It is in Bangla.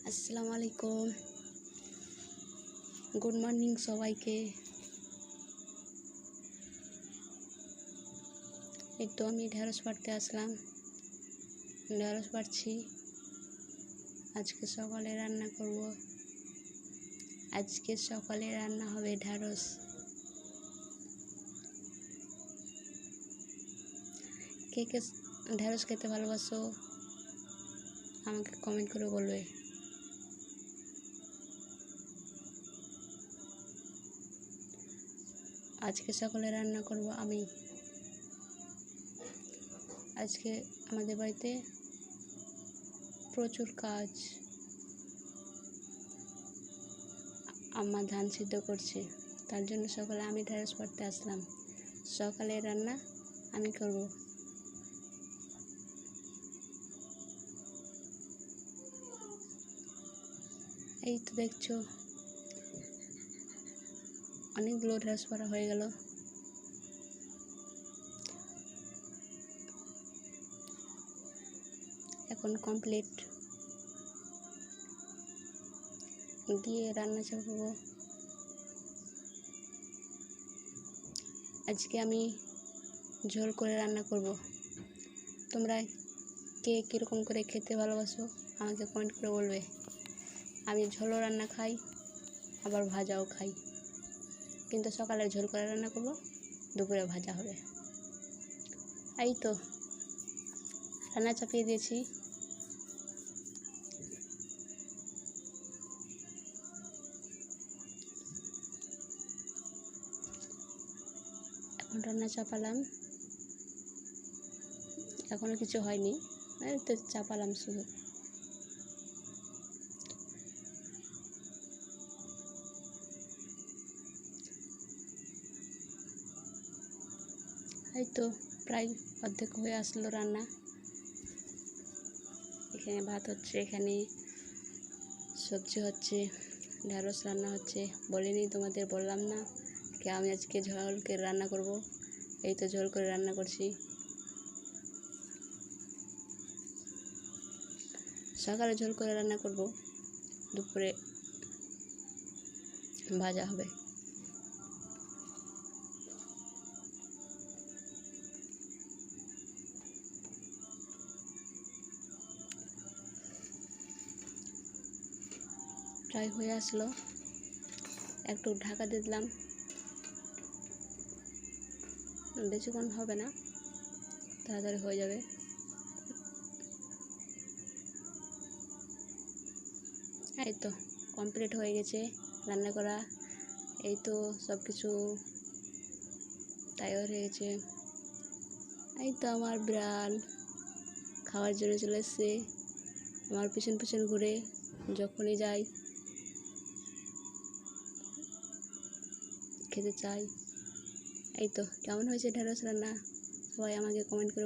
আসসালামু আলাইকুম। গুড মর্নিং সবাইকে। এই তো আমি ঢেঁড়স পাড়তে আসলাম, ঢেঁড়স পাড়ছি। আজকে সকালে রান্না করব। আজকে সকালে রান্না হবে ঢেঁড়স। কে কে ঢেঁড়স খেতে ভালোবাসো আমাকে কমেন্ট করে বলবে। আজকে সকালে রান্না করব আমি। আজকে আমাদের বাড়িতে প্রচুর কাজ। আম্মা ধান সিদ্ধ করছে, তার জন্য সকালে আমি ঢেঁড়স পাড়তে আসলাম। সকালে রান্না আমি করব। এই তো দেখছো অনেকগুলো ঢেঁড়স পাড়া হয়ে গেল। এখন কমপ্লিট, গিয়ে রান্না চাপাবো। আজকে আমি ঝোল করে রান্না করব। তোমরা কে কীরকম করে খেতে ভালোবাসো আমাকে কমেন্ট করে বলবে। আমি ঝোলও রান্না খাই, আবার ভাজাও খাই, কিন্তু সকালে ঝোল করে রান্না করব, দুপুরে ভাজা হবে। এই তো রান্না চাপিয়ে দিয়েছি। এখন রান্না চাপালাম, এখনো কিছু হয়নি, এই তো চাপালাম শুধু। এই তো প্রায় অর্ধেক হয়ে আসলো রান্না। এখানে ভাত হচ্ছে, এখানে সবজি হচ্ছে, ঢেঁড়স রান্না হচ্ছে। বলিনি তোমাদের, বললাম না কি আমি আজকে ঝোল করে রান্না করব। এই তো ঝোল করে রান্না করছি। সকালে ঝোল করে রান্না করব, দুপুরে ভাজা হবে। প্রায় হয়ে আসলো, একটু ঢাকা দিয়ে দিলাম, বেশিক্ষণ হবে না, তাড়াতাড়ি হয়ে যাবে। এই তো কমপ্লিট হয়ে গেছে রান্না করা। এই তো সব কিছু তৈরি হয়ে গেছে। এই তো আমার বিড়াল খাওয়ার জন্য চলে এসছে, আমার পিছন পিছন ঘুরে যখনই যাই খেতে চাই। এই তো কেমন হয়েছে ঢেঁড়স রান্না, সবাই আমাকে কমেন্ট করে